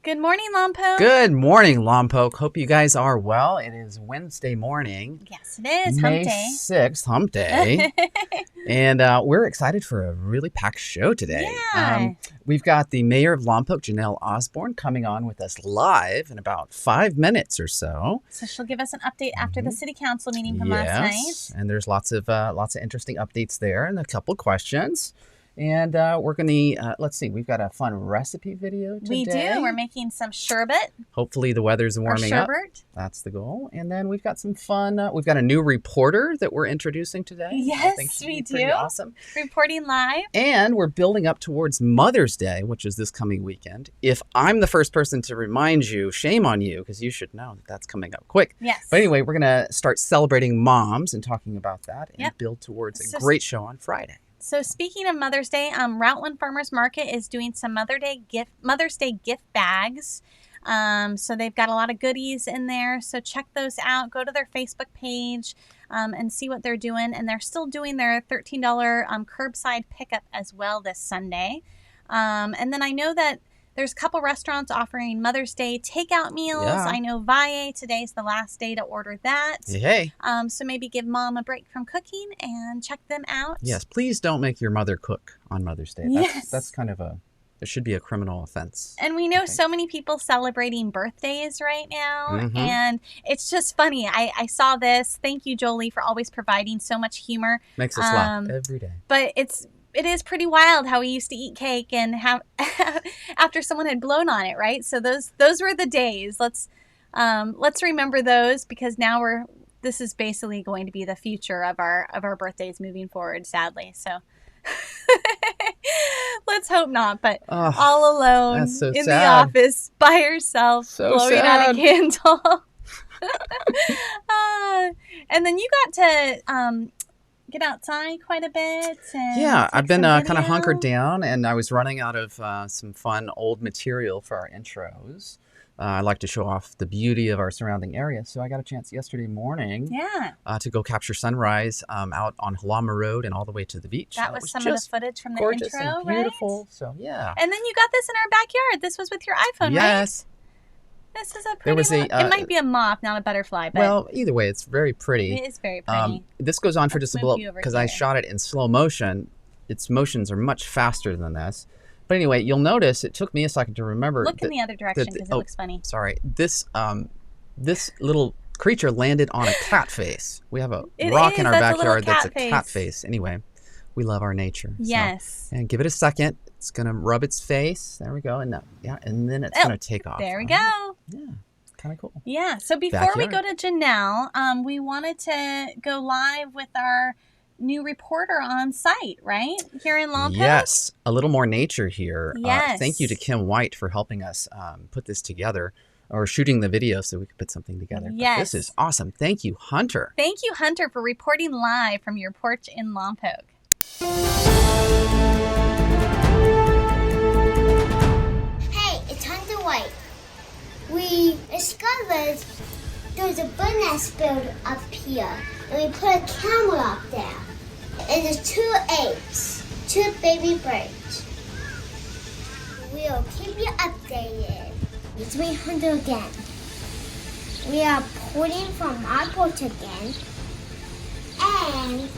Good morning, Lompoc. Good morning, Lompoc. Hope you guys are well. It is Wednesday morning. Yes, it is. May Hump day. 6th, hump day. And we're excited for a really packed show today. Yeah. We've got the Mayor of Lompoc, Jenelle Osborne, coming on with us live in about 5 minutes or so. So she'll give us an update after the city council meeting from last night. And there's lots of interesting updates there and a couple questions. And we're going to, let's see, we've got a fun recipe video today. We do. We're making some sherbet. Hopefully the weather's warming up. That's the goal. And then we've got some fun, we've got a new reporter that we're introducing today. Yes, we do. Awesome. Reporting live. And we're building up towards Mother's Day, which is this coming weekend. If I'm the first person to remind you, shame on you, because you should know that that's coming up quick. Yes. But anyway, we're going to start celebrating moms and talking about that and build towards a great show on Friday. So speaking of Mother's Day, Routland Farmers Market is doing some Mother's Day gift bags. So they've got a lot of goodies in there. So check those out. Go to their Facebook page and see what they're doing. And they're still doing their $13 curbside pickup as well this Sunday. And then I know that there's a couple restaurants offering Mother's Day takeout meals. Yeah. I know Valle, today's the last day to order that. Hey. So maybe give mom a break from cooking and check them out. Yes, please don't make your mother cook on Mother's Day. That's kind of it should be a criminal offense. And we know so many people celebrating birthdays right now. And it's just funny. I saw this. Thank you, Jolie, for always providing so much humor. Makes us laugh every day. But it is pretty wild how we used to eat cake and have after someone had blown on it, right? So those were the days. Let's remember those, because now this is basically going to be the future of our birthdays moving forward, sadly. So let's hope not. But all alone in the office by herself, blowing out a candle. And then you got to get outside quite a bit. And I've been kind of hunkered down, and I was running out of some fun old material for our intros. I like to show off the beauty of our surrounding area, so I got a chance yesterday morning to go capture sunrise out on Halama Road and all the way to the beach. That was some of the footage from the gorgeous intro, and beautiful. Right? So yeah. And then you got this in our backyard. This was with your iPhone, yes. Right? This is a pretty it might be a moth, not a butterfly. But well, either way, it's very pretty. It is very pretty. This goes on for just a little, because I shot it in slow motion. Its motions are much faster than this. But anyway, you'll notice it took me a second to remember. Look in the other direction, because it looks funny. Sorry. This little creature landed on a cat face. We have a rock in our backyard that's a cat face. Anyway, we love our nature. Yes. So, and give it a second. It's going to rub its face. There we go. And and then it's going to take off. There we go. Yeah. Kind of cool. Yeah. So before we go to Jenelle, we wanted to go live with our new reporter on site, right? Here in Lompoc. Yes. A little more nature here. Yes. Thank you to Kim White for helping us put this together, or shooting the video so we could put something together. Yes. But this is awesome. Thank you, Hunter. Thank you, Hunter, for reporting live from your porch in Lompoc. Hey, it's Hunter White. We discovered there's a bird nest built up here, and we put a camera up there. And there's 2 eggs, 2 baby birds. We'll keep you updated. It's me, Hunter, again. We are reporting from our porch again. And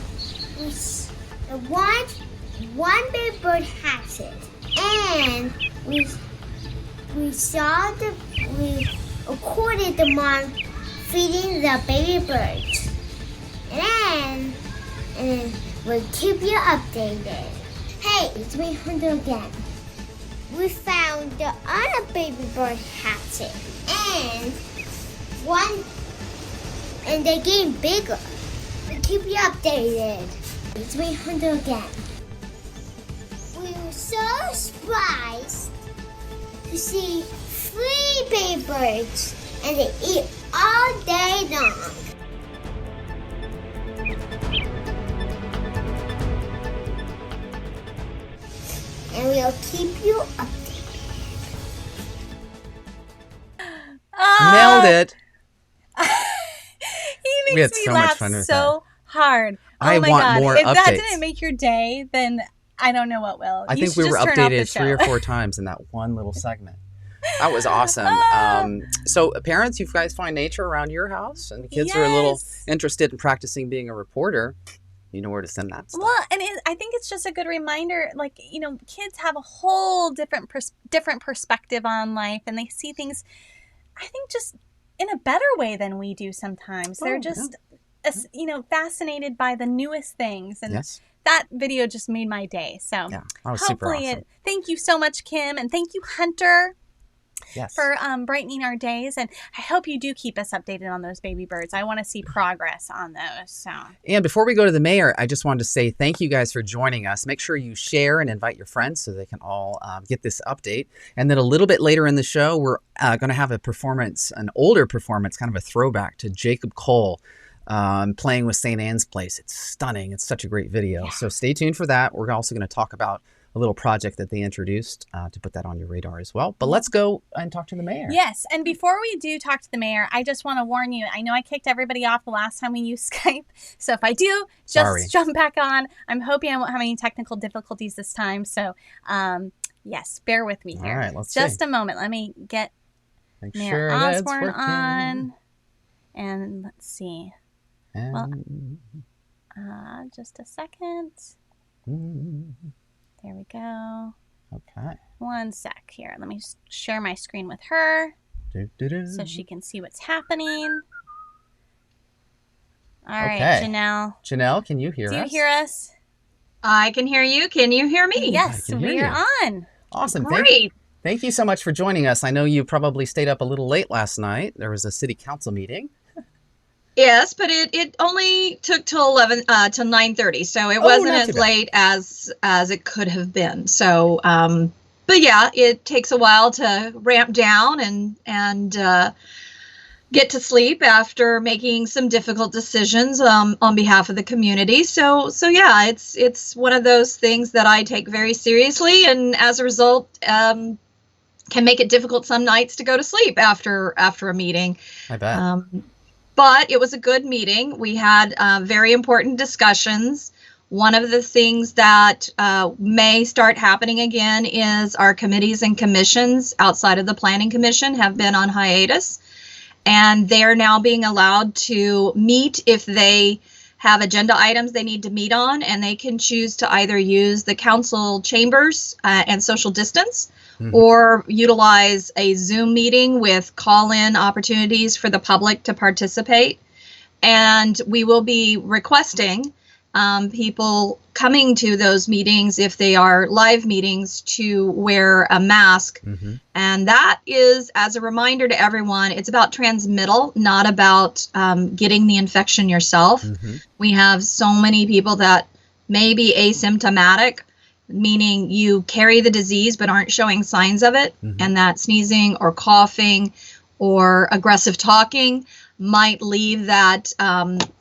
one baby bird has it. And we recorded the mom feeding the baby birds. And then we'll keep you updated. Hey, it's me, Hunter, again. We found the other baby bird has it. And they're getting bigger. We'll keep you updated. It's me, Hunter, again. We were so surprised to see 3 baby birds, and they eat all day long. And we'll keep you updated. Nailed it. He makes me laugh so hard. I want more updates. If that didn't make your day, then I don't know what will. I think we were updated 3 or 4 times in that one little segment. That was awesome. So parents, you guys find nature around your house and the kids are a little interested in practicing being a reporter, you know where to send that stuff. Well, and I think it's just a good reminder, like, kids have a whole different perspective on life, and they see things, I think, just in a better way than we do sometimes. They're just, fascinated by the newest things. And that video just made my day. So that was super awesome. Thank you so much, Kim. And thank you, Hunter. For brightening our days. And I hope you do keep us updated on those baby birds. I want to see progress on those. So. And before we go to the mayor, I just wanted to say thank you guys for joining us. Make sure you share and invite your friends so they can all get this update. And then a little bit later in the show, we're going to have an older performance, kind of a throwback to Jacob Cole playing with St. Anne's Place. It's stunning. It's such a great video. So stay tuned for that. We're also going to talk about a little project that they introduced to put that on your radar as well. But let's go and talk to the mayor. Yes. And before we do talk to the mayor, I just want to warn you, I know I kicked everybody off the last time we used Skype. So if I do, just jump back on. I'm hoping I won't have any technical difficulties this time. So yes, bear with me here. All right, let's just a moment. Let me get Mayor Osborn on. And let's see. Well, just a second. There we go. Okay. One sec here. Let me share my screen with her so she can see what's happening. All right, Jenelle. Jenelle, can you hear us? Do you hear us? I can hear you. Can you hear me? Yes, we are on. Awesome. Great. Thank you so much for joining us. I know you probably stayed up a little late last night. There was a city council meeting. Yes, but it only took till 9:30, so it wasn't as late as it could have been. So, but yeah, it takes a while to ramp down and get to sleep after making some difficult decisions on behalf of the community. So yeah, it's one of those things that I take very seriously, and as a result, can make it difficult some nights to go to sleep after a meeting. I bet. But it was a good meeting. We had very important discussions. One of the things that may start happening again is our committees and commissions outside of the Planning Commission have been on hiatus. And they're now being allowed to meet if they have agenda items they need to meet on. And they can choose to either use the council chambers and social distance, or utilize a Zoom meeting with call-in opportunities for the public to participate. And we will be requesting people coming to those meetings, if they are live meetings, to wear a mask. And that is, as a reminder to everyone, it's about transmittal, not about getting the infection yourself. We have so many people that may be asymptomatic, meaning you carry the disease but aren't showing signs of it, and that sneezing or coughing or aggressive talking might leave that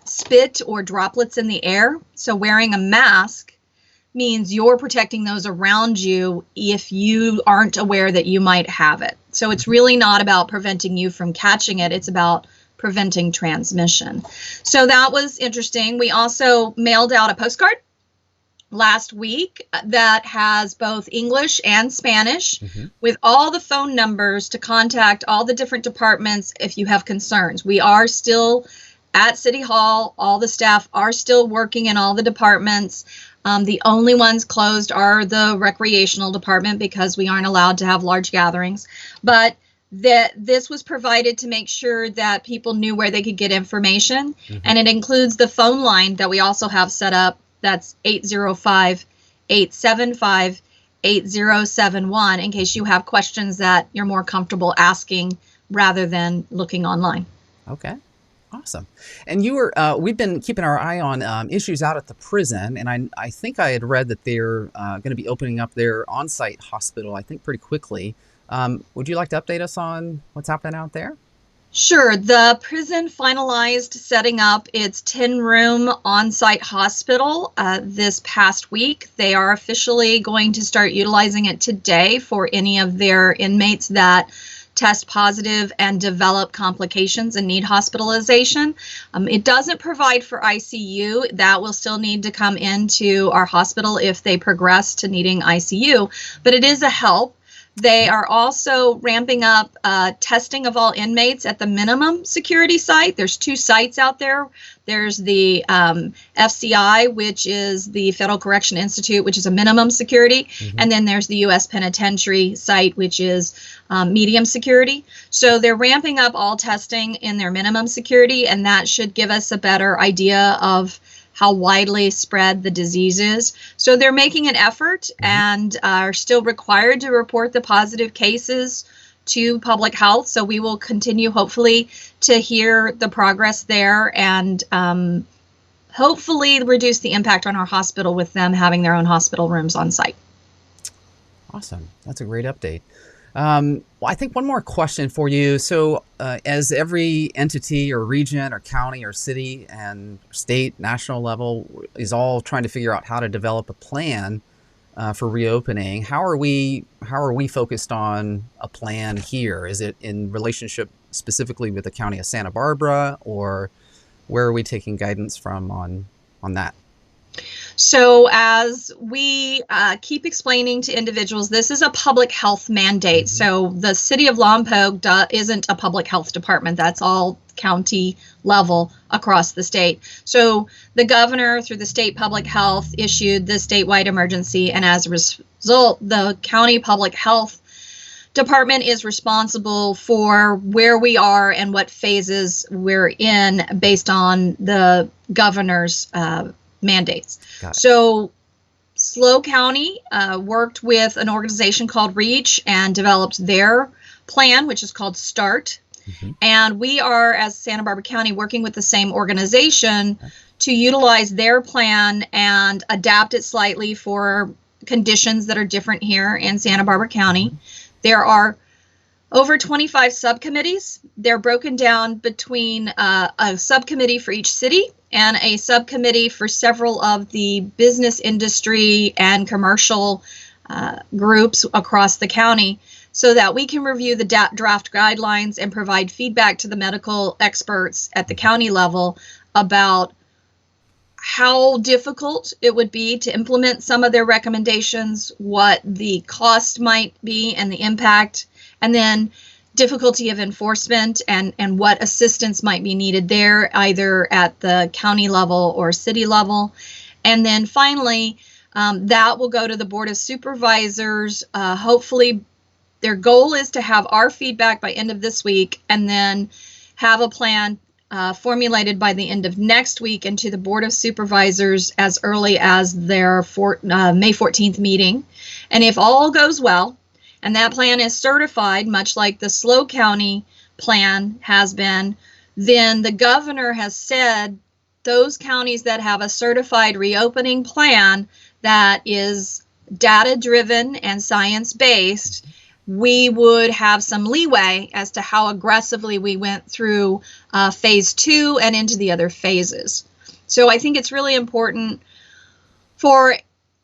spit or droplets in the air. So wearing a mask means you're protecting those around you if you aren't aware that you might have it. So it's really not about preventing you from catching it. It's about preventing transmission. So that was interesting. We also mailed out a postcard last week that has both English and Spanish with all the phone numbers to contact all the different departments if you have concerns. We are still at City Hall. All the staff are still working in all the departments. The only ones closed are the recreational department because we aren't allowed to have large gatherings. But this was provided to make sure that people knew where they could get information. And it includes the phone line that we also have set up. That's 805-875-8071 in case you have questions that you're more comfortable asking rather than looking online. Okay. Awesome. And you were, we've been keeping our eye on issues out at the prison, and I think I had read that they're going to be opening up their on-site hospital, I think, pretty quickly. Would you like to update us on what's happening out there? Sure. The prison finalized setting up its 10-room on-site hospital this past week. They are officially going to start utilizing it today for any of their inmates that test positive and develop complications and need hospitalization. It doesn't provide for ICU. That will still need to come into our hospital if they progress to needing ICU, but it is a help. They are also ramping up testing of all inmates at the minimum security site. There's 2 sites out there. There's the FCI, which is the Federal Correction Institute, which is a minimum security. And then there's the U.S. Penitentiary site, which is medium security. So they're ramping up all testing in their minimum security, and that should give us a better idea of how widely spread the disease is. So they're making an effort and are still required to report the positive cases to public health. So we will continue, hopefully, to hear the progress there and hopefully reduce the impact on our hospital with them having their own hospital rooms on site. Awesome. That's a great update. Well, I think one more question for you. So as every entity or region or county or city and state, national level is all trying to figure out how to develop a plan for reopening, how are we focused on a plan here? Is it in relationship specifically with the county of Santa Barbara, or where are we taking guidance from on that? So as we keep explaining to individuals, this is a public health mandate. So the city of Lompoc isn't a public health department. That's all county level across the state. So the governor, through the state public health, issued the statewide emergency. And as a result, the county public health department is responsible for where we are and what phases we're in based on the governor's mandates. So SLO County worked with an organization called REACH and developed their plan, which is called START. And we are, as Santa Barbara County, working with the same organization to utilize their plan and adapt it slightly for conditions that are different here in Santa Barbara County. There are over 25 subcommittees. They're broken down between a subcommittee for each city and a subcommittee for several of the business industry and commercial groups across the county, so that we can review the draft guidelines and provide feedback to the medical experts at the county level about how difficult it would be to implement some of their recommendations, what the cost might be and the impact, and then difficulty of enforcement and what assistance might be needed there, either at the county level or city level. And then finally, that will go to the Board of Supervisors. Hopefully, their goal is to have our feedback by end of this week and then have a plan formulated by the end of next week into the Board of Supervisors as early as their May 14th meeting. And if all goes well, and that plan is certified, much like the SLO County plan has been, then the governor has said those counties that have a certified reopening plan that is data-driven and science-based, we would have some leeway as to how aggressively we went through phase 2 and into the other phases. So I think it's really important for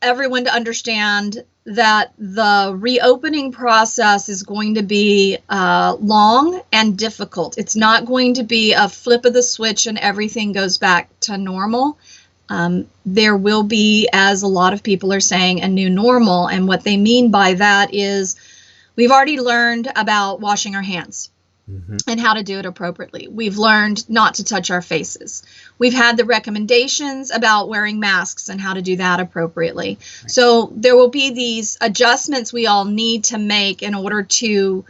everyone to understand that the reopening process is going to be long and difficult. It's not going to be a flip of the switch and everything goes back to normal. There will be, as a lot of people are saying, a new normal. And what they mean by that is we've already learned about washing our hands and how to do it appropriately. We've learned not to touch our faces. We've had the recommendations about wearing masks and how to do that appropriately. Right. So there will be these adjustments we all need to make in order to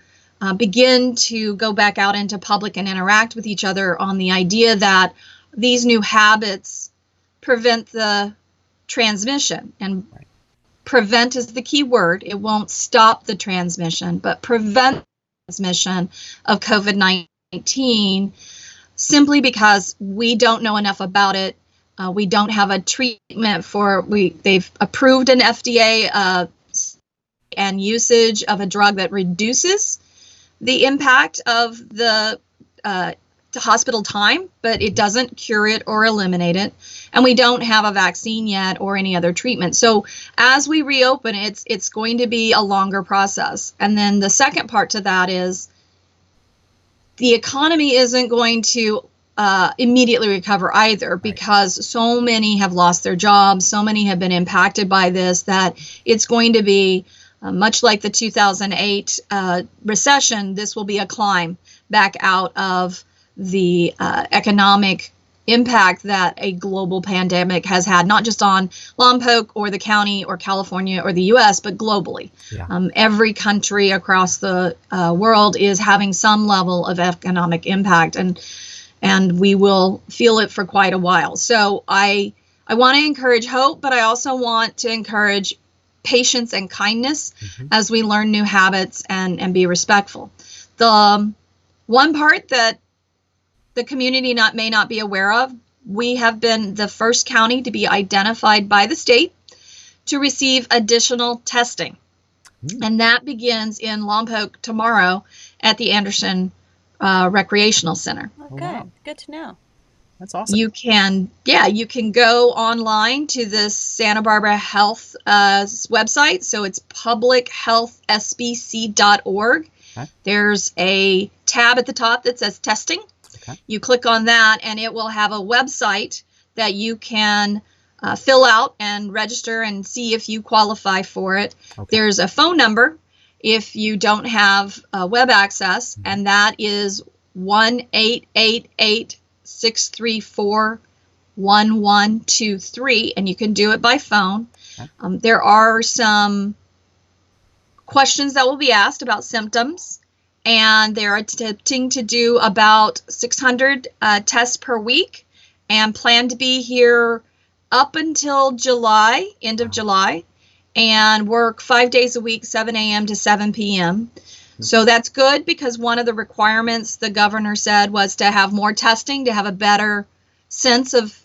begin to go back out into public and interact with each other on the idea that these new habits prevent the transmission. And right. Prevent is the key word. It won't stop the transmission, but prevent transmission of COVID-19 simply because we don't know enough about it. We don't have a treatment for they've approved an FDA and usage of a drug that reduces the impact of the hospital time, but it doesn't cure it or eliminate it. And we don't have a vaccine yet or any other treatment. So as we reopen, it's going to be a longer process. And then the second part to that is the economy isn't going to immediately recover either, because so many have lost their jobs, so many have been impacted by this, that it's going to be much like the 2008 recession, this will be a climb back out of the economic impact that a global pandemic has had, not just on Lompoc or the county or California or the U.S., but globally. Yeah. Every country across the world is having some level of economic impact, and we will feel it for quite a while. So I want to encourage hope, but I also want to encourage patience and kindness as we learn new habits and be respectful. The one part that the community may not be aware of, we have been the first county to be identified by the state to receive additional testing. And that begins in Lompoc tomorrow at the Anderson Recreational Center. Oh, good. Wow. Good to know. That's awesome. You can go online to the Santa Barbara Health website. So it's publichealthsbc.org. Okay. There's a tab at the top that says testing. Okay. You click on that and it will have a website that you can fill out and register and see if you qualify for it. Okay. There's a phone number if you don't have web access, and that is 1-888-634-1123, and you can do it by phone. Okay. There are some questions that will be asked about symptoms, and they're attempting to do about 600 tests per week and plan to be here up until July, end of July, and work 5 days a week, 7 a.m. to 7 p.m. So that's good, because one of the requirements the governor said was to have more testing to have a better sense of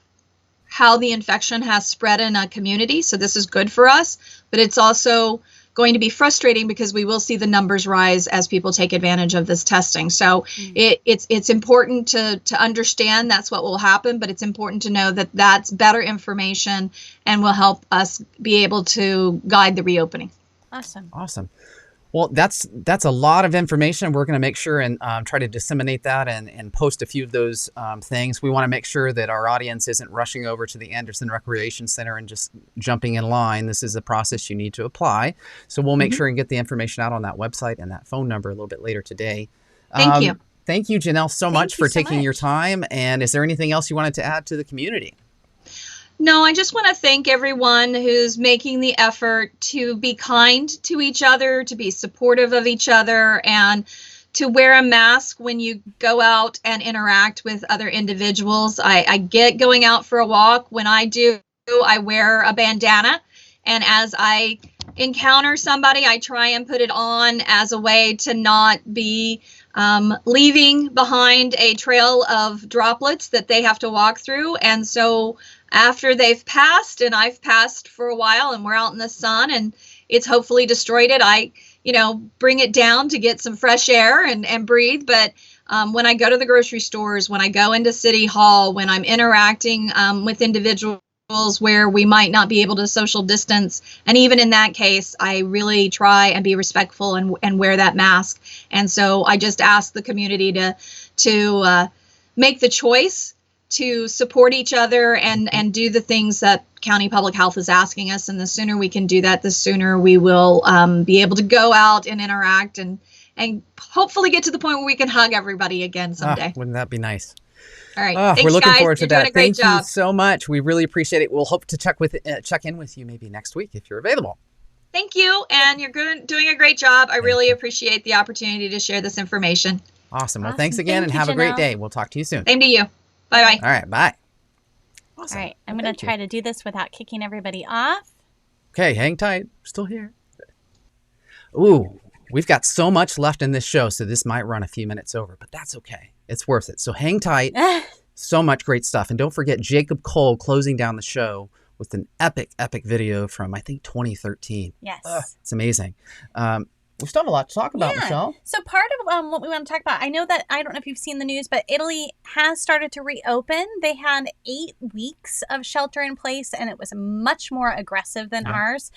how the infection has spread in a community. So this is good for us, but it's also going to be frustrating because we will see the numbers rise as people take advantage of this testing. So it's important to understand that's what will happen, but it's important to know that that's better information and will help us be able to guide the reopening. Awesome. Well, that's a lot of information. We're going to make sure and try to disseminate that and post a few of those things. We want to make sure that our audience isn't rushing over to the Anderson Recreation Center and just jumping in line. This is a process you need to apply. So we'll make sure and get the information out on that website and that phone number a little bit later today. Thank you. Thank you, Jenelle, so much for taking your time. And is there anything else you wanted to add to the community? No, I just want to thank everyone who's making the effort to be kind to each other, to be supportive of each other, and to wear a mask when you go out and interact with other individuals. I get going out for a walk. When I do, I wear a bandana. And as I encounter somebody, I try and put it on as a way to not be leaving behind a trail of droplets that they have to walk through. And so after they've passed, and I've passed for a while, and we're out in the sun and it's hopefully destroyed it, I, bring it down to get some fresh air and breathe. But when I go to the grocery stores, when I go into City Hall, when I'm interacting with individuals where we might not be able to social distance, and even in that case, I really try and be respectful and wear that mask. And so I just ask the community to make the choice to support each other and do the things that County Public Health is asking us. And the sooner we can do that, the sooner we will be able to go out and interact and hopefully get to the point where we can hug everybody again someday. Wouldn't that be nice? All right. Thanks, we're looking guys. forward to You're that. doing a great Thank job. you so much. We really appreciate it. We'll hope to check in with you maybe next week if you're available. Thank you. And you're doing a great job. I really appreciate the opportunity to share this information. Awesome. Well, thanks again and have a great day. We'll talk to you soon. Same to you. Bye-bye. All right. Bye. Awesome. All right. I'm going to try to do this without kicking everybody off. Okay. Hang tight. We're still here. Ooh, we've got so much left in this show, so this might run a few minutes over, but that's okay. It's worth it. So hang tight. So much great stuff. And don't forget Jacob Cole closing down the show with an epic video from, I think, 2013. Yes. It's amazing. We still have a lot to talk about, Michelle. So part of what we want to talk about, I know that, I don't know if you've seen the news, but Italy has started to reopen. They had 8 weeks of shelter in place, and it was much more aggressive than ours.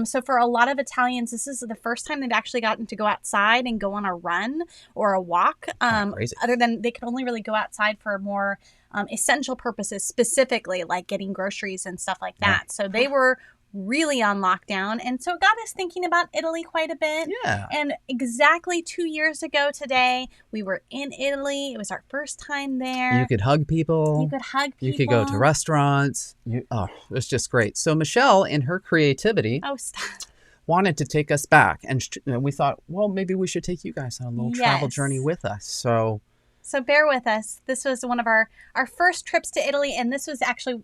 So for a lot of Italians, this is the first time they've actually gotten to go outside and go on a run or a walk. Other than they could only really go outside for more essential purposes, specifically like getting groceries and stuff like that. So they were really on lockdown. And so it got us thinking about Italy quite a bit. Yeah. And exactly 2 years ago today, we were in Italy. It was our first time there. You could hug people. You could hug people. You could go to restaurants. It was just great. So Michelle, in her creativity, wanted to take us back. And we thought, well, maybe we should take you guys on a little travel journey with us. So bear with us. This was one of our first trips to Italy. And this was actually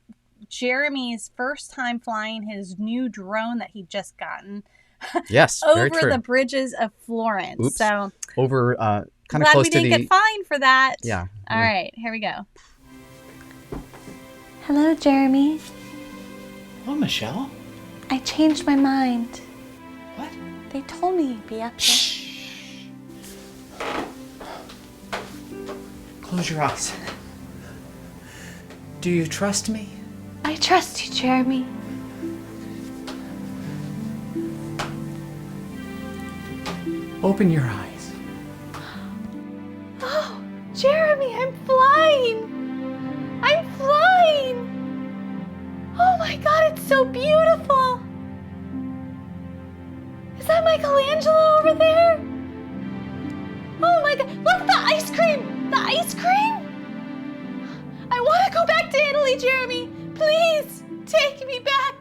Jeremy's first time flying his new drone that he'd just gotten. Yes, over the bridges of Florence. Oops. So over kind of close to the. Glad we didn't get fined for that. Yeah. All right, here we go. Hello, Jeremy. Hello, Michelle. I changed my mind. What? They told me you'd be up there. Shh. Close your eyes. Do you trust me? I trust you, Jeremy. Open your eyes. Oh, Jeremy, I'm flying. I'm flying. Oh my God, it's so beautiful. Is that Michelangelo over there? Oh my God, look, the ice cream. The ice cream. I want to go back to Italy, Jeremy. Please take me back.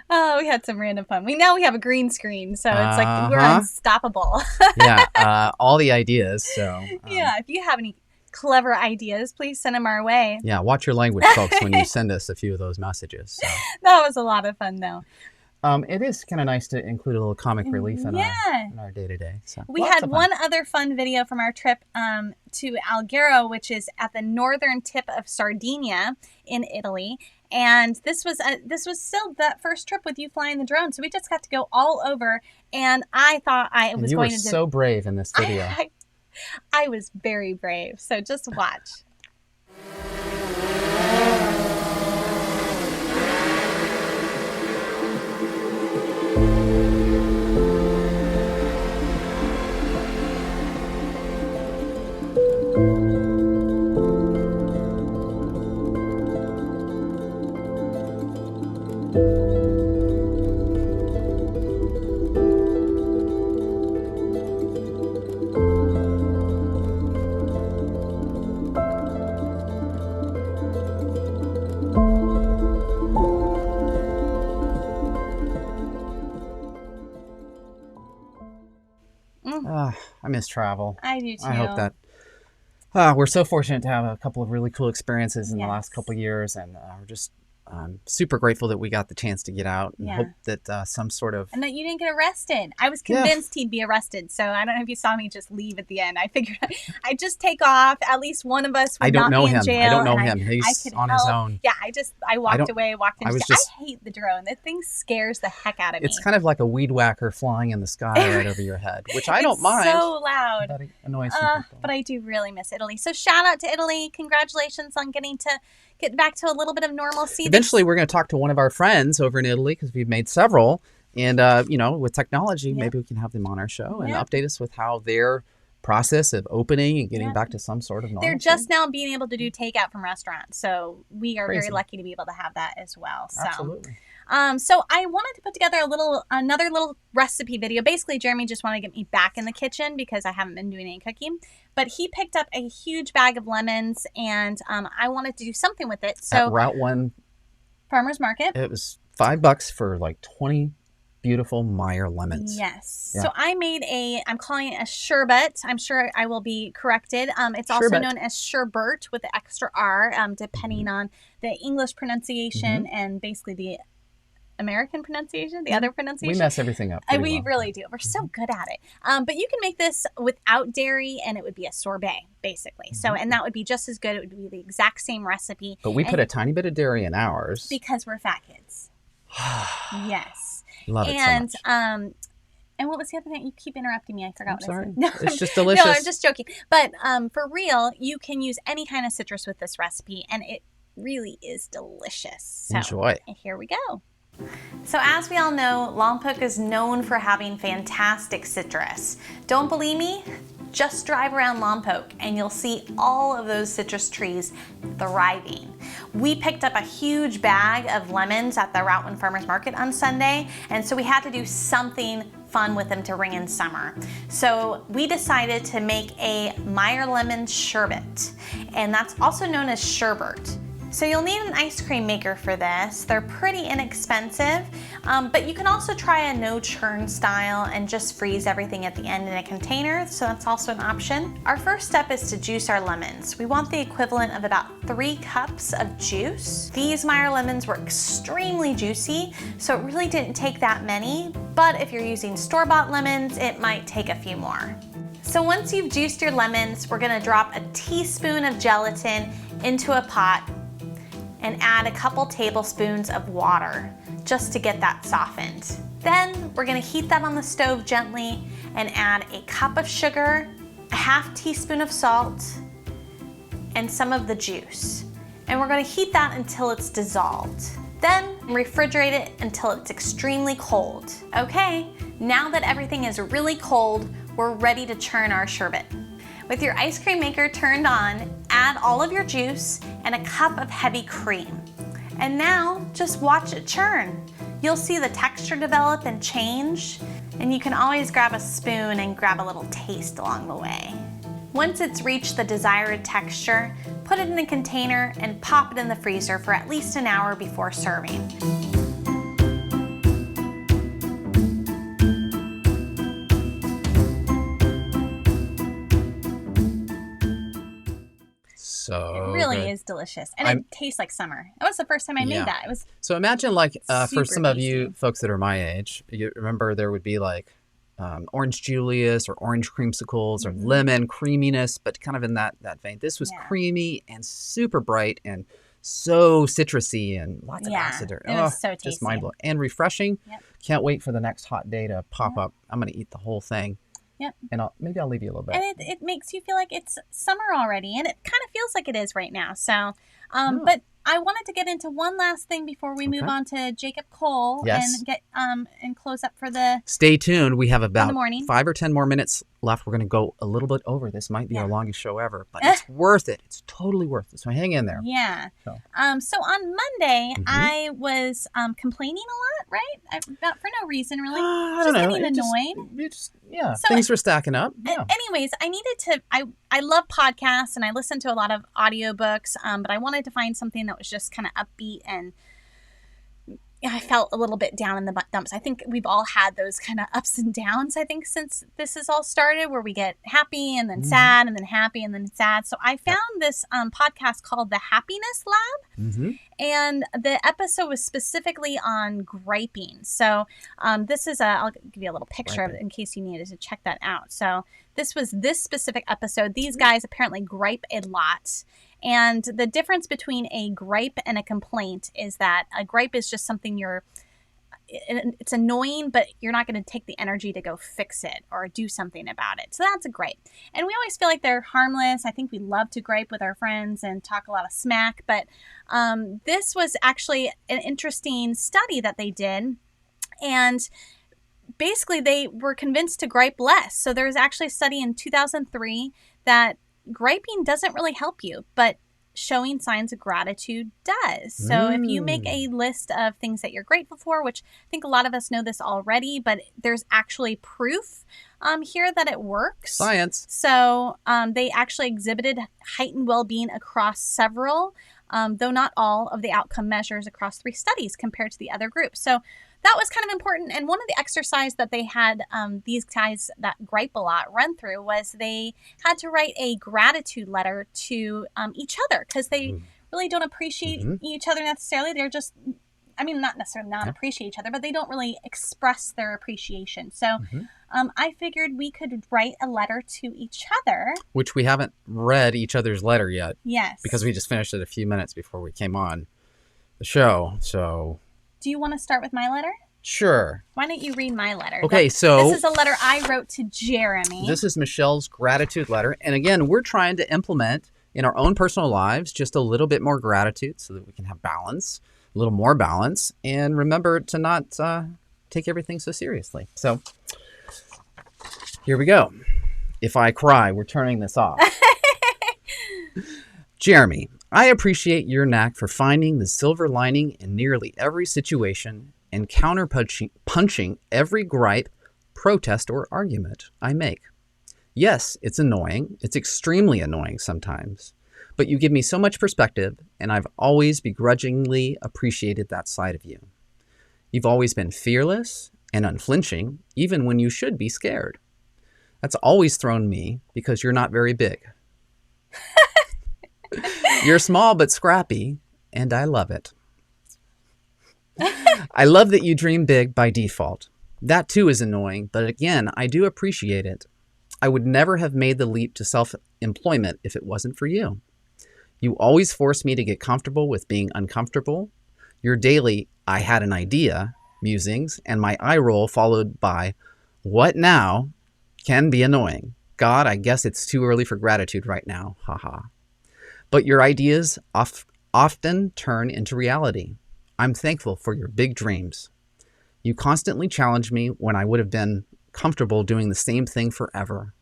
Oh, we had some random fun. We have a green screen, so it's like we're unstoppable. Yeah, all the ideas. So yeah, if you have any clever ideas, please send them our way. Yeah, watch your language, folks, when you send us a few of those messages. So. That was a lot of fun, though. It is kind of nice to include a little comic relief in our day-to-day. So we had one other fun video from our trip to Alghero, which is at the northern tip of Sardinia in Italy. And this was still that first trip with you flying the drone. So we just got to go all over. And I thought I was going to... You were so brave in this video. I was very brave. So just watch. I miss travel. I do too. I hope that we're so fortunate to have a couple of really cool experiences in the last couple of years, and we're just super grateful that we got the chance to get out and hope that some sort of... And that you didn't get arrested. I was convinced he'd be arrested, so I don't know if you saw me just leave at the end. I figured I'd just take off. At least one of us would not be in jail. I don't know him. He's on his own. Yeah, I walked away, walked in. I hate the drone. That thing scares the heck out of me. It's kind of like a weed whacker flying in the sky right over your head, which I don't mind. It's so loud. But it annoys some people. But I do really miss Italy. So shout out to Italy. Congratulations on getting to get back to a little bit of normalcy. Eventually, we're going to talk to one of our friends over in Italy because we've made several. And, with technology, maybe we can have them on our show and update us with how their process of opening and getting back to some sort of normalcy. They're just now being able to do takeout from restaurants. So we are very lucky to be able to have that as well. So. Absolutely. So I wanted to put together another little recipe video. Basically, Jeremy just wanted to get me back in the kitchen because I haven't been doing any cooking. But he picked up a huge bag of lemons, and I wanted to do something with it. So at Route 1 Farmers Market. It was $5 for like 20 beautiful Meyer lemons. Yes. Yeah. So I made I'm calling it a sherbet. I'm sure I will be corrected. It's also known as sherbet with the extra R, depending on the English pronunciation and basically the American pronunciation, the other pronunciation. We mess everything up. We really do. We're so good at it. But you can make this without dairy, and it would be a sorbet, basically. So, and that would be just as good. It would be the exact same recipe. But we put a tiny bit of dairy in ours. Because we're fat kids. Yes. Love it so much. And what was the other thing? You keep interrupting me. I forgot what I said. No, it's just delicious. No, I'm just joking. But for real, you can use any kind of citrus with this recipe, and it really is delicious. So, enjoy. Here we go. So as we all know, Lompoc is known for having fantastic citrus. Don't believe me? just drive around Lompoc and you'll see all of those citrus trees thriving. We picked up a huge bag of lemons at the Route 1 Farmers Market on Sunday, and so we had to do something fun with them to ring in summer. So we decided to make a Meyer Lemon Sherbet, and that's also known as sherbet. So you'll need an ice cream maker for this. They're pretty inexpensive, but you can also try a no churn style and just freeze everything at the end in a container, so that's also an option. Our first step is to juice our lemons. We want the equivalent of about 3 cups of juice. These Meyer lemons were extremely juicy, so it really didn't take that many, but if you're using store-bought lemons, it might take a few more. So once you've juiced your lemons, we're gonna drop a teaspoon of gelatin into a pot and add a couple tablespoons of water just to get that softened. Then we're gonna heat that on the stove gently and add a cup of sugar, a half teaspoon of salt, and some of the juice. And we're gonna heat that until it's dissolved. Then refrigerate it until it's extremely cold. Okay, now that everything is really cold, we're ready to churn our sherbet. With your ice cream maker turned on, add all of your juice and a cup of heavy cream. And now just watch it churn. You'll see the texture develop and change, and you can always grab a spoon and grab a little taste along the way. Once it's reached the desired texture, put it in a container and pop it in the freezer for at least an hour before serving. So it really good. is delicious, and it tastes like summer. That was the first time I made that. It was so imagine like for some tasty. of you folks that are my age, you remember there would be like orange Julius or orange creamsicles or lemon creaminess, but kind of in that vein. This was creamy and super bright and so citrusy and lots of acid. It was so tasty. Just mind blowing and refreshing. Yep. Can't wait for the next hot day to pop up. I'm going to eat the whole thing. Yep. And maybe I'll leave you a little bit. And it makes you feel like it's summer already, and it kind of feels like it is right now. So, but I wanted to get into one last thing before we move on to Jacob Cole and get and close up for the. Stay tuned. We have about 5 or 10 more minutes left. We're going to go a little bit over. This might be our longest show ever, but it's worth it. It's totally worth it. So hang in there. Yeah. So on Monday, I was complaining a lot, right? For no reason, really. I don't know. Getting annoyed. So things were stacking up. Yeah. Anyways, I needed to. I love podcasts and I listen to a lot of audiobooks, but I wanted to find something that was just kind of upbeat, and I felt a little bit down in the dumps. I think we've all had those kind of ups and downs, I think, since this has all started, where we get happy and then sad and then happy and then sad. So I found this podcast called The Happiness Lab, and the episode was specifically on griping. So this is I'll give you a little picture of it in case you needed to check that out. So this was this specific episode. These guys apparently gripe a lot. And the difference between a gripe and a complaint is that a gripe is just something it's annoying, but you're not going to take the energy to go fix it or do something about it. So that's a gripe. And we always feel like they're harmless. I think we love to gripe with our friends and talk a lot of smack. But this was actually an interesting study that they did. And basically they were convinced to gripe less. So there was actually a study in 2003 that griping doesn't really help you, but showing signs of gratitude does. So if you make a list of things that you're grateful for, which I think a lot of us know this already, but there's actually proof here that it works. Science. So they actually exhibited heightened well-being across several, though not all, of the outcome measures across 3 studies compared to the other groups. So that was kind of important. And one of the exercise that they had these guys that gripe a lot run through was they had to write a gratitude letter to each other, because they really don't appreciate each other necessarily. They're just, not necessarily not appreciate each other, but they don't really express their appreciation. So I figured we could write a letter to each other. Which we haven't read each other's letter yet. Yes. Because we just finished it a few minutes before we came on the show. So... Do you want to start with my letter? Sure. Why don't you read my letter? Okay, so... This is a letter I wrote to Jeremy. This is Michelle's gratitude letter. And again, we're trying to implement in our own personal lives just a little bit more gratitude so that we can have balance, a little more balance, and remember to not take everything so seriously. So here we go. If I cry, we're turning this off. Jeremy, I appreciate your knack for finding the silver lining in nearly every situation and punching every gripe, protest, or argument I make. Yes, it's annoying. It's extremely annoying sometimes. But you give me so much perspective, and I've always begrudgingly appreciated that side of you. You've always been fearless and unflinching, even when you should be scared. That's always thrown me because you're not very big. You're small but scrappy, and I love it. I love that you dream big by default. That too is annoying, but again, I do appreciate it. I would never have made the leap to self-employment if it wasn't for you. You always force me to get comfortable with being uncomfortable. Your daily, I had an idea, musings, and my eye roll followed by, what now, can be annoying. God, I guess it's too early for gratitude right now. Haha. But your ideas often turn into reality. I'm thankful for your big dreams. You constantly challenge me when I would have been comfortable doing the same thing forever,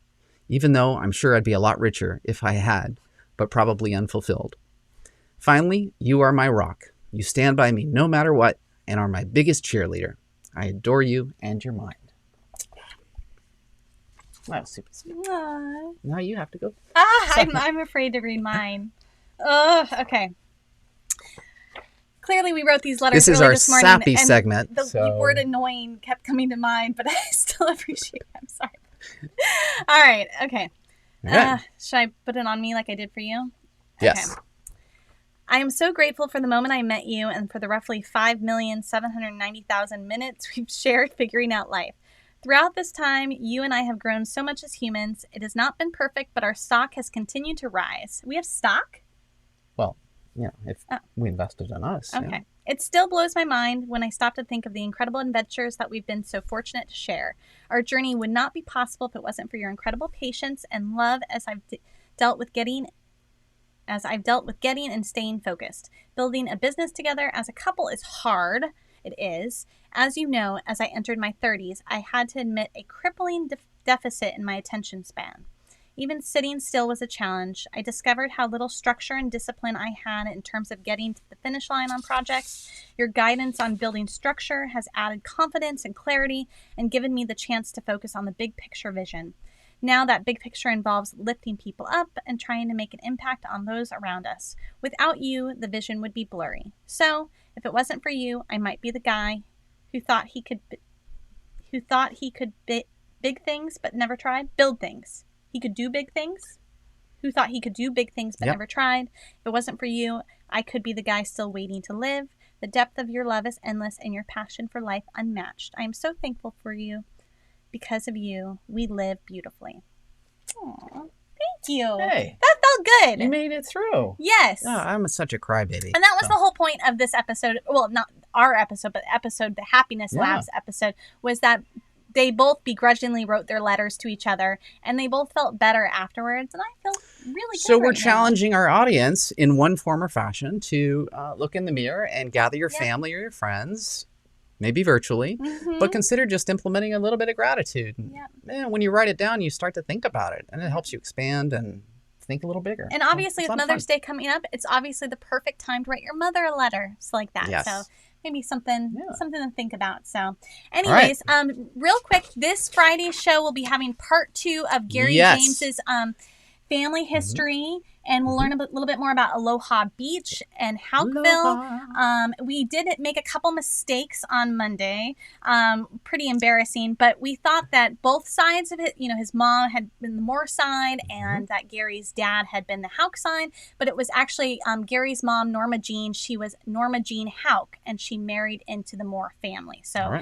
even though I'm sure I'd be a lot richer if I had, but probably unfulfilled. Finally, you are my rock. You stand by me no matter what and are my biggest cheerleader. I adore you and your mind. Wow, super sweet. Aww. Now you have to go. I'm afraid to read mine. Oh, okay. Clearly, we wrote these letters this is early our this morning, sappy and segment. The word annoying kept coming to mind, but I still appreciate it. I'm sorry. All right. Okay. Should I put it on me like I did for you? Yes. Okay. I am so grateful for the moment I met you and for the roughly 5,790,000 minutes we've shared figuring out life. Throughout this time, you and I have grown so much as humans. It has not been perfect, but our stock has continued to rise. We have stock? Well, yeah, if we invested in us. Okay. Yeah. It still blows my mind when I stop to think of the incredible adventures that we've been so fortunate to share. Our journey would not be possible if it wasn't for your incredible patience and love as I've dealt with getting and staying focused. Building a business together as a couple is hard. It is. As you know, as I entered my 30s, I had to admit a crippling deficit in my attention span. Even sitting still was a challenge. I discovered how little structure and discipline I had in terms of getting to the finish line on projects. Your guidance on building structure has added confidence and clarity and given me the chance to focus on the big picture vision. Now that big picture involves lifting people up and trying to make an impact on those around us. Without you, the vision would be blurry. So, if it wasn't for you, I might be the guy who thought he could big things but never tried. Build things. He could do big things. Who thought he could do big things but never tried. If it wasn't for you, I could be the guy still waiting to live. The depth of your love is endless and your passion for life unmatched. I am so thankful for you. Because of you, we live beautifully. Aw, thank you. Hey. That felt good. You made it through. Yes. Oh, I'm such a crybaby. And that was the whole point of this episode. Well, not our episode, but the Happiness Labs episode, was that they both begrudgingly wrote their letters to each other, and they both felt better afterwards. And I feel really good. So we're right challenging now. our audience in one form or fashion to look in the mirror and gather your family or your friends, maybe virtually, but consider just implementing a little bit of gratitude. And when you write it down, you start to think about it, and it helps you expand and think a little bigger. And obviously, with Mother's Day coming up, it's obviously the perfect time to write your mother a letter. It's like that. Yes. So maybe something to think about. So anyways, real quick, this Friday's show will be having part 2 of Gary James's family history, and we'll learn a little bit more about Aloha Beach and Houckville. We did make a couple mistakes on Monday, pretty embarrassing, but we thought that both sides of it, his mom had been the Moore side and that Gary's dad had been the Houck side, but it was actually Gary's mom, Norma Jean. She was Norma Jean Houck, and she married into the Moore family. So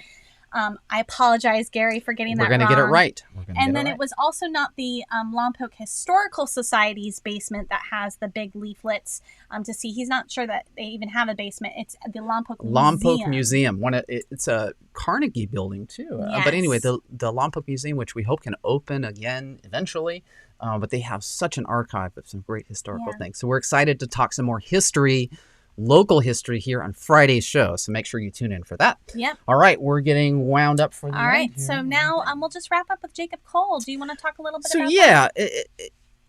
I apologize, Gary, for getting that wrong. We're going to get it right. And then it was also not the Lompoc Historical Society's basement that has the big leaflets to see. He's not sure that they even have a basement. It's the Lompoc Museum. It's a Carnegie building, too. Yes. But anyway, the Lompoc Museum, which we hope can open again eventually, but they have such an archive of some great historical things. So we're excited to talk some more history local history here on Friday's show. So make sure you tune in for that. Yep. All right, we're getting wound up for the All right, so now we'll just wrap up with Jacob Cole. Do you want to talk a little bit about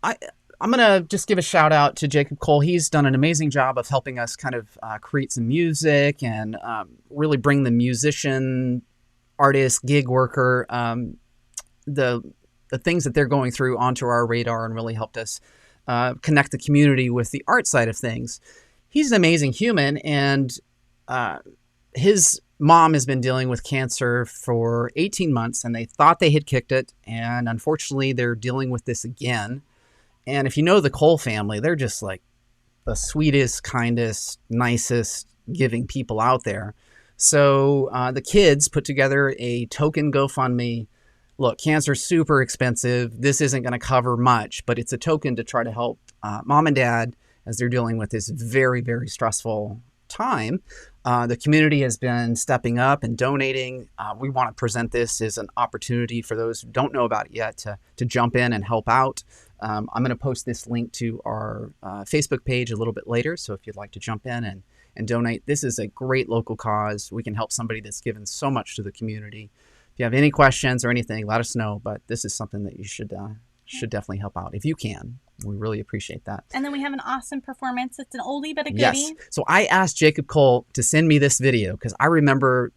that? I'm going to just give a shout out to Jacob Cole. He's done an amazing job of helping us kind of create some music and really bring the musician, artist, gig worker, the things that they're going through onto our radar, and really helped us connect the community with the art side of things. He's an amazing human, and his mom has been dealing with cancer for 18 months, and they thought they had kicked it, and unfortunately they're dealing with this again. And if you know the Cole family, they're just like the sweetest, kindest, nicest, giving people out there. So the kids put together a token GoFundMe. Look, cancer's super expensive. This isn't going to cover much, but it's a token to try to help mom and dad as they're dealing with this very, very stressful time. The community has been stepping up and donating. We want to present this as an opportunity for those who don't know about it yet to jump in and help out. I'm going to post this link to our Facebook page a little bit later, so if you'd like to jump in and donate, this is a great local cause. We can help somebody that's given so much to the community. If you have any questions or anything, let us know, but this is something that you should definitely help out if you can. We really appreciate that. And then we have an awesome performance. It's an oldie but a goodie. Yes. So I asked Jacob Cole to send me this video because I remember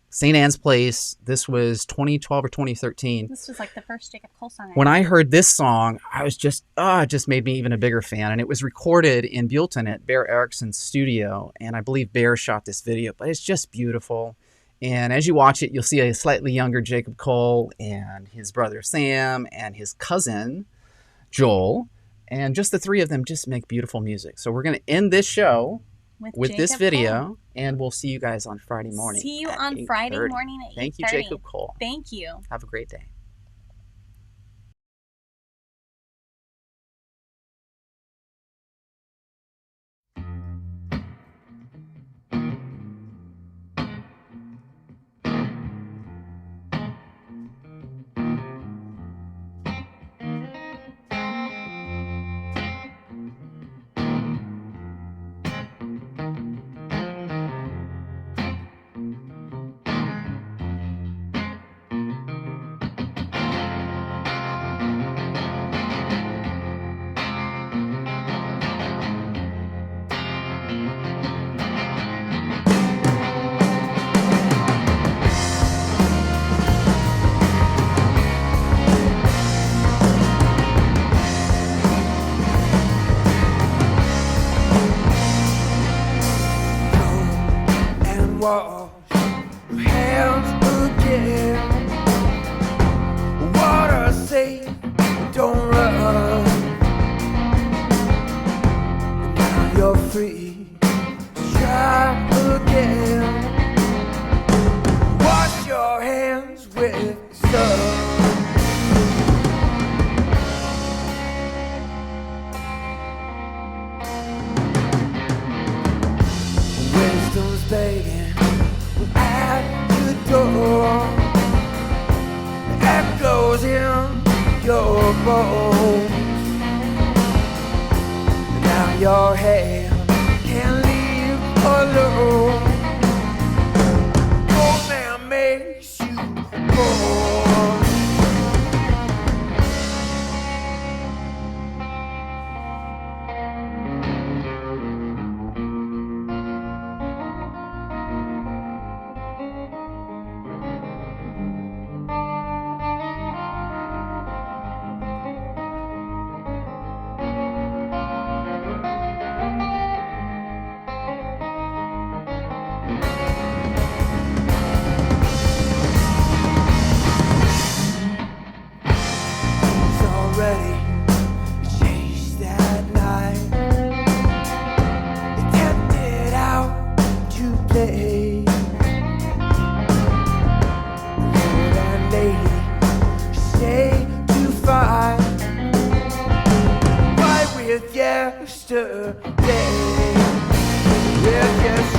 St. Anne's Place. This was 2012 or 2013. This was like the first Jacob Cole song. When I heard this song, I was it just made me even a bigger fan. And it was recorded in Buellton at Bear Erickson's studio. And I believe Bear shot this video, but it's just beautiful. And as you watch it, you'll see a slightly younger Jacob Cole and his brother Sam and his cousin Joel. And just the three of them just make beautiful music. So we're going to end this show with this video. Cole. And we'll see you guys on Friday morning. See you on Friday morning at 8:30. Thank you, Jacob Cole. Thank you. Have a great day. Wash your hands again. Water safe, don't run. Now you're free to try again. Wash your hands with sun. Wisdom's begging at the door, echoes in your bones. Now your head can't leave alone. Old man makes you born. Yesterday, with yesterday.